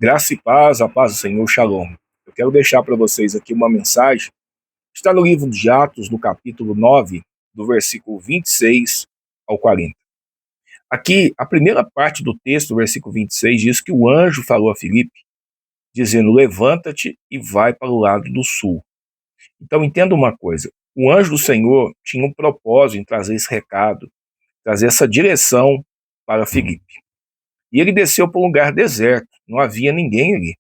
Graça e paz, a paz do Senhor, Shalom. Eu quero deixar para vocês aqui uma mensagem. Está no livro de Atos, no capítulo 9, do versículo 26 ao 40. Aqui, a primeira parte do texto, do versículo 26, diz que o anjo falou a Filipe, dizendo: levanta-te e vai para o lado do sul. Então, entenda uma coisa. O anjo do Senhor tinha um propósito em trazer esse recado, trazer essa direção para Filipe. E ele desceu para um lugar deserto, não havia ninguém ali.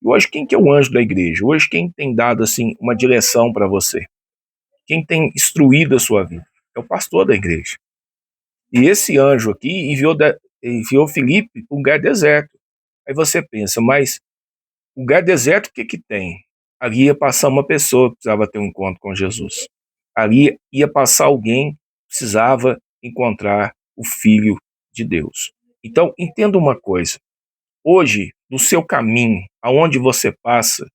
E hoje, quem que é o anjo da igreja? Hoje, quem tem dado assim uma direção para você? Quem tem instruído a sua vida? É o pastor da igreja. E esse anjo aqui enviou Filipe para um lugar deserto. Aí você pensa, mas o lugar deserto, o que que tem? Ali ia passar uma pessoa que precisava ter um encontro com Jesus. Ali ia passar alguém que precisava encontrar o Filho de Deus. Então, entenda uma coisa. Hoje, no seu caminho, aonde você passa,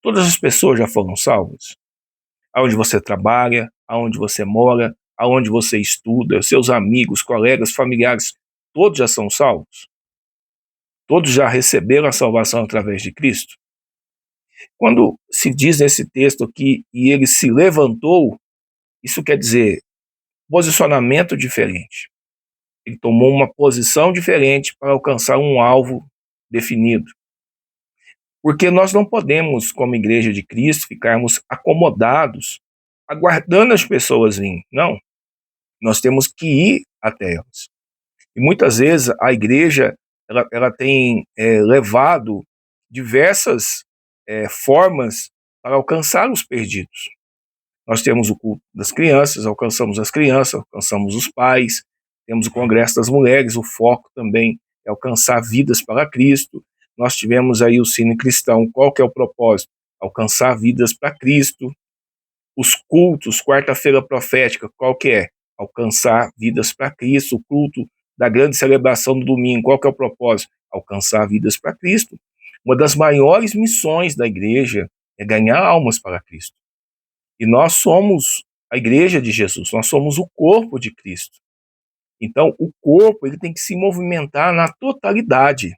todas as pessoas já foram salvas. Aonde você trabalha, aonde você mora, aonde você estuda, seus amigos, colegas, familiares, todos já são salvos? Todos já receberam a salvação através de Cristo? Quando se diz nesse texto aqui, e ele se levantou, isso quer dizer posicionamento diferente. Ele tomou uma posição diferente para alcançar um alvo definido. Porque nós não podemos, como igreja de Cristo, ficarmos acomodados, aguardando as pessoas virem. Não, nós temos que ir até elas. E muitas vezes a igreja ela tem levado diversas formas para alcançar os perdidos. Nós temos o culto das crianças, alcançamos as crianças, alcançamos os pais, temos o congresso das mulheres, o foco também é alcançar vidas para Cristo. Nós tivemos aí o Cine Cristão, qual que é o propósito? Alcançar vidas para Cristo. Os cultos, quarta-feira profética, qual que é? Alcançar vidas para Cristo. O culto da grande celebração do domingo, qual que é o propósito? Alcançar vidas para Cristo. Uma das maiores missões da igreja é ganhar almas para Cristo. E nós somos a igreja de Jesus, nós somos o corpo de Cristo. Então, o corpo ele tem que se movimentar na totalidade.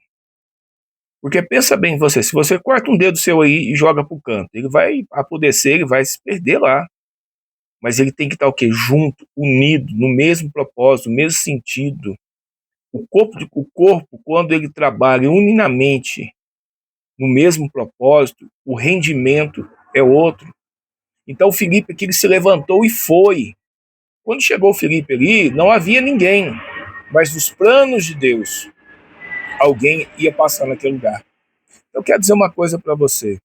Porque pensa bem você, se você corta um dedo seu aí e joga para o canto, ele vai apodrecer, ele vai se perder lá. Mas ele tem que estar o quê? Junto, unido, no mesmo propósito, no mesmo sentido. O corpo, quando ele trabalha uninamente no mesmo propósito, o rendimento é outro. Então, o Filipe aqui ele se levantou e foi. Quando chegou o Filipe ali, não havia ninguém, mas nos planos de Deus, alguém ia passar naquele lugar. Eu quero dizer uma coisa para você.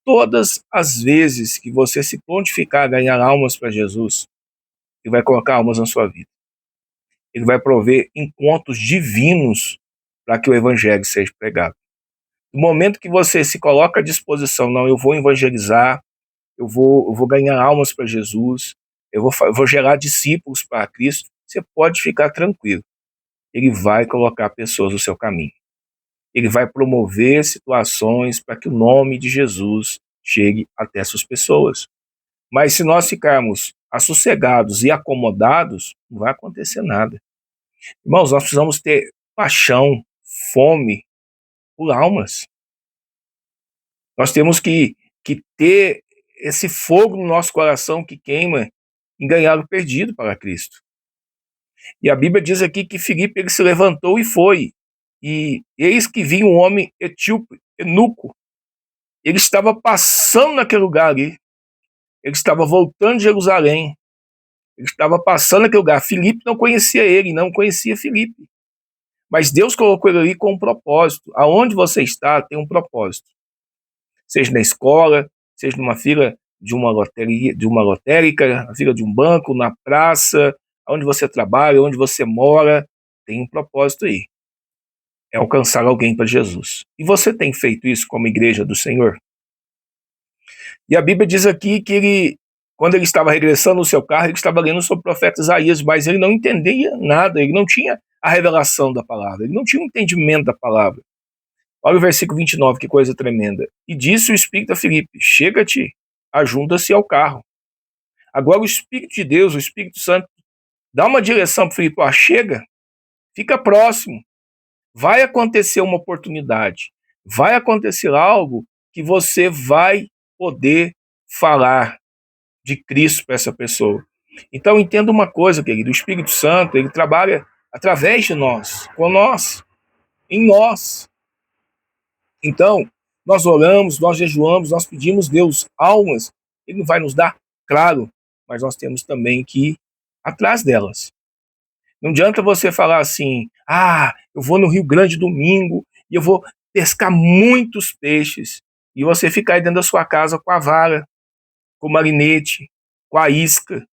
Todas as vezes que você se prontificar a ganhar almas para Jesus, Ele vai colocar almas na sua vida. Ele vai prover encontros divinos para que o evangelho seja pregado. No momento que você se coloca à disposição, não, eu vou evangelizar, eu vou ganhar almas para Jesus, eu vou gerar discípulos para Cristo, você pode ficar tranquilo. Ele vai colocar pessoas no seu caminho. Ele vai promover situações para que o nome de Jesus chegue até essas pessoas. Mas se nós ficarmos assossegados e acomodados, não vai acontecer nada. Irmãos, nós precisamos ter paixão, fome por almas. Nós temos que ter esse fogo no nosso coração que queima em ganhar o perdido para Cristo. E a Bíblia diz aqui que Filipe ele se levantou e foi. E eis que vinha um homem etíope, eunuco. Ele estava passando naquele lugar ali. Ele estava voltando de Jerusalém. Ele estava passando naquele lugar. Filipe não conhecia ele, não conhecia Filipe. Mas Deus colocou ele ali com um propósito. Aonde você está, tem um propósito. Seja na escola, seja numa fila de uma lotérica, na fila de um banco, na praça, onde você trabalha, onde você mora, tem um propósito aí. É alcançar alguém para Jesus. E você tem feito isso como igreja do Senhor? E a Bíblia diz aqui que ele, quando ele estava regressando no seu carro, ele estava lendo sobre o profeta Isaías, mas ele não entendia nada, ele não tinha a revelação da palavra, ele não tinha o entendimento da palavra. Olha o versículo 29, que coisa tremenda. E disse o Espírito a Filipe: chega-te, ajunta-se ao carro. Agora o Espírito de Deus, o Espírito Santo, dá uma direção para Filipe: chega, fica próximo. vai acontecer uma oportunidade, vai acontecer algo que você vai poder falar de Cristo para essa pessoa. Então entenda uma coisa, querido, o Espírito Santo, ele trabalha através de nós, com nós, em nós. Então, nós oramos, nós jejuamos, nós pedimos Deus almas, ele não vai nos dar, claro, mas nós temos também que ir atrás delas. Não adianta você falar assim, eu vou no Rio Grande domingo e eu vou pescar muitos peixes, e você ficar aí dentro da sua casa com a vara, com o marinete, com a isca.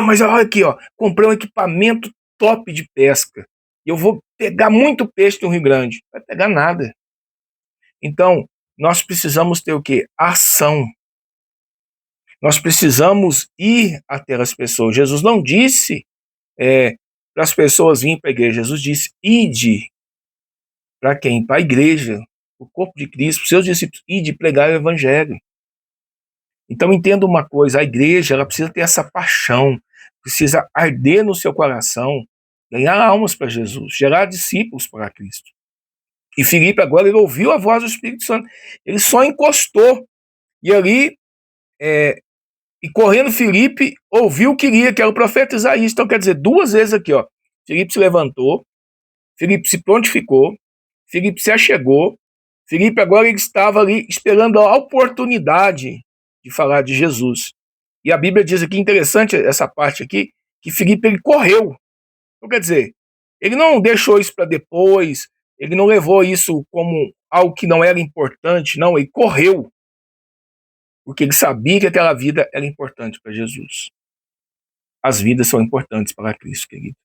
Mas olha aqui, ó, comprei um equipamento top de pesca, e eu vou pegar muito peixe no Rio Grande. Não vai pegar nada. Então, nós precisamos ter o quê? Ação. Nós precisamos ir até as pessoas. Jesus não disse para as pessoas virem para a igreja. Jesus disse, ide. Para quem? Para a igreja, o corpo de Cristo, para os seus discípulos, ide pregar o evangelho. Então entenda uma coisa, a igreja ela precisa ter essa paixão, precisa arder no seu coração, ganhar almas para Jesus, gerar discípulos para Cristo. E Filipe agora ele ouviu a voz do Espírito Santo, ele só encostou, e ali, e correndo Filipe ouviu o que queria, que era o profeta Isaías. Então quer dizer, duas vezes aqui, ó, Filipe se levantou, Filipe se prontificou, Filipe se achegou, Filipe agora ele estava ali esperando a oportunidade de falar de Jesus. E a Bíblia diz aqui, interessante essa parte aqui, que Filipe ele correu. Então quer dizer, ele não deixou isso para depois, ele não levou isso como algo que não era importante, não, ele correu. Porque ele sabia que aquela vida era importante para Jesus. As vidas são importantes para Cristo, querido.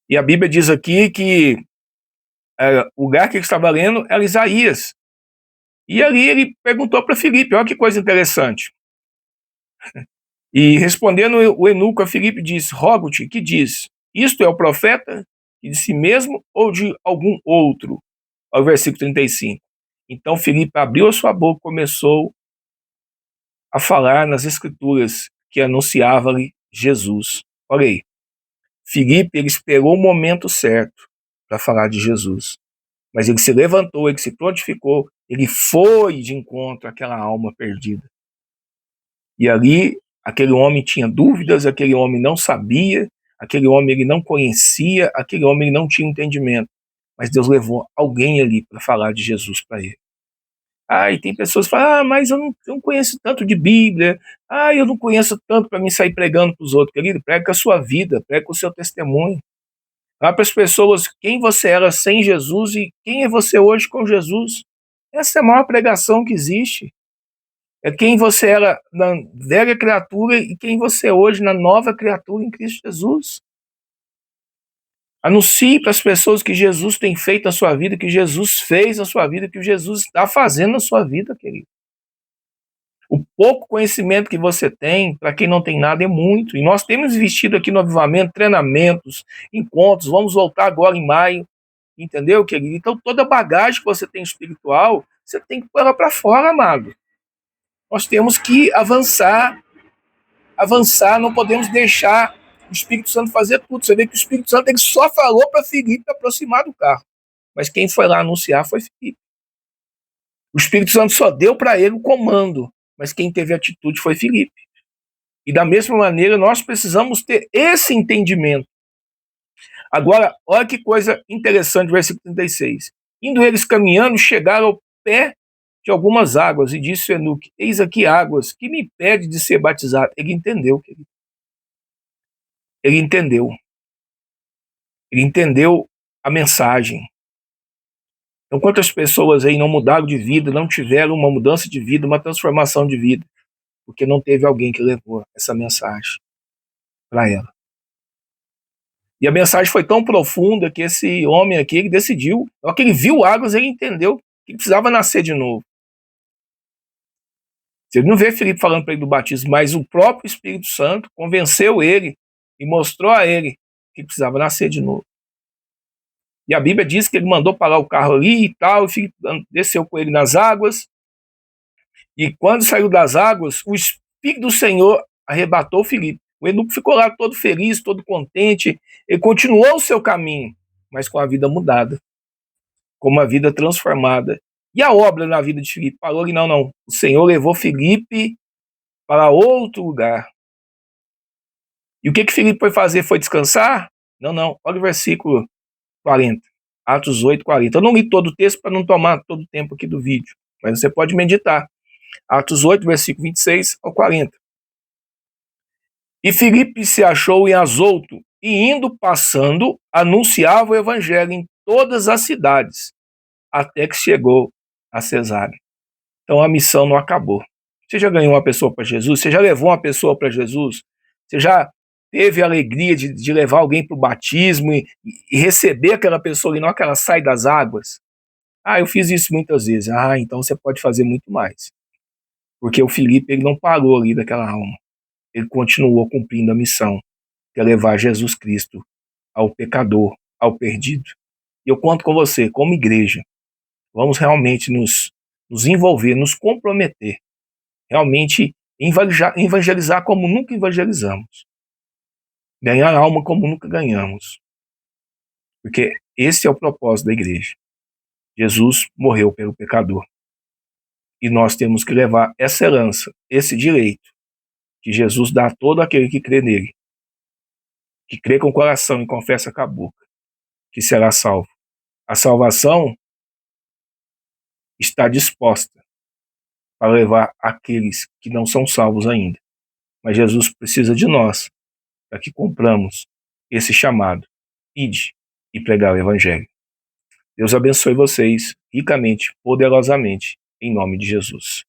E a Bíblia diz aqui que o lugar que ele estava lendo era Isaías. E ali ele perguntou para Filipe, olha que coisa interessante. E respondendo o eunuco a Filipe disse, rogo-te, que diz, isto é o profeta de si mesmo ou de algum outro? Ao versículo 35. Então Filipe abriu a sua boca e começou a falar nas escrituras que anunciava-lhe Jesus. Olha aí, Filipe ele esperou o momento certo para falar de Jesus. Mas ele se levantou, ele se prontificou, ele foi de encontro àquela alma perdida. E ali, aquele homem tinha dúvidas, aquele homem não sabia, aquele homem ele não conhecia, aquele homem ele não tinha entendimento. Mas Deus levou alguém ali para falar de Jesus para ele. E tem pessoas que falam, mas eu não conheço tanto de Bíblia, eu não conheço tanto para mim sair pregando para os outros. Querido, prega com a sua vida, prega com o seu testemunho. Fala para as pessoas quem você era sem Jesus e quem é você hoje com Jesus. Essa é a maior pregação que existe. É quem você era na velha criatura e quem você é hoje na nova criatura em Cristo Jesus. Anuncie para as pessoas que Jesus tem feito na sua vida, que Jesus fez na sua vida, que Jesus está fazendo na sua vida, querido. O pouco conhecimento que você tem, para quem não tem nada, é muito. E nós temos investido aqui no Avivamento, treinamentos, encontros, vamos voltar agora em maio, entendeu, querido? Então toda a bagagem que você tem espiritual, você tem que pôr ela para fora, amado. Nós temos que avançar, não podemos deixar o Espírito Santo fazer tudo. Você vê que o Espírito Santo ele só falou para Filipe aproximar do carro. Mas quem foi lá anunciar foi Filipe. O Espírito Santo só deu para ele o comando, mas quem teve atitude foi Filipe. E da mesma maneira, nós precisamos ter esse entendimento. Agora, olha que coisa interessante, versículo 36. Indo eles caminhando, chegaram ao pé de algumas águas, e disse o eunuco, eis aqui águas, que me impede de ser batizado. Ele entendeu, querido. Ele entendeu. Ele entendeu a mensagem. Então, quantas pessoas aí não mudaram de vida, não tiveram uma mudança de vida, uma transformação de vida, porque não teve alguém que levou essa mensagem para ela. E a mensagem foi tão profunda que esse homem aqui, ele decidiu, na hora que ele viu águas, ele entendeu que ele precisava nascer de novo. Você não vê Filipe falando para ele do batismo, mas o próprio Espírito Santo convenceu ele e mostrou a ele que precisava nascer de novo. E a Bíblia diz que ele mandou parar o carro ali e tal, e Filipe desceu com ele nas águas. E quando saiu das águas, o Espírito do Senhor arrebatou Filipe. O eunuco ficou lá todo feliz, todo contente, ele continuou o seu caminho, mas com a vida mudada, com uma vida transformada. E a obra na vida de Filipe parou ali? Não, não. O Senhor levou Filipe para outro lugar. E o que Filipe foi fazer? Foi descansar? Não, não. Olha o versículo 40. Atos 8, 40. Eu não li todo o texto para não tomar todo o tempo aqui do vídeo, mas você pode meditar. Atos 8, versículo 26 ao 40. E Filipe se achou em Azoto, e indo passando, anunciava o evangelho em todas as cidades, até que chegou a Cesareia. Então a missão não acabou. Você já ganhou uma pessoa para Jesus? Você já levou uma pessoa para Jesus? Você já teve a alegria de levar alguém para o batismo e receber aquela pessoa ali, não que ela sai das águas? Ah, eu fiz isso muitas vezes. Ah, então você pode fazer muito mais. Porque o Filipe, ele não parou ali daquela alma. Ele continuou cumprindo a missão, que é levar Jesus Cristo ao pecador, ao perdido. E eu conto com você, como igreja, vamos realmente nos envolver, nos comprometer, realmente evangelizar como nunca evangelizamos, ganhar alma como nunca ganhamos, porque esse é o propósito da igreja. Jesus morreu pelo pecador, e nós temos que levar essa herança, esse direito, que Jesus dá a todo aquele que crê nele, que crê com o coração e confessa com a boca, que será salvo. A salvação está disposta para levar aqueles que não são salvos ainda. Mas Jesus precisa de nós para que cumpramos esse chamado. Ide e pregar o evangelho. Deus abençoe vocês ricamente, poderosamente, em nome de Jesus.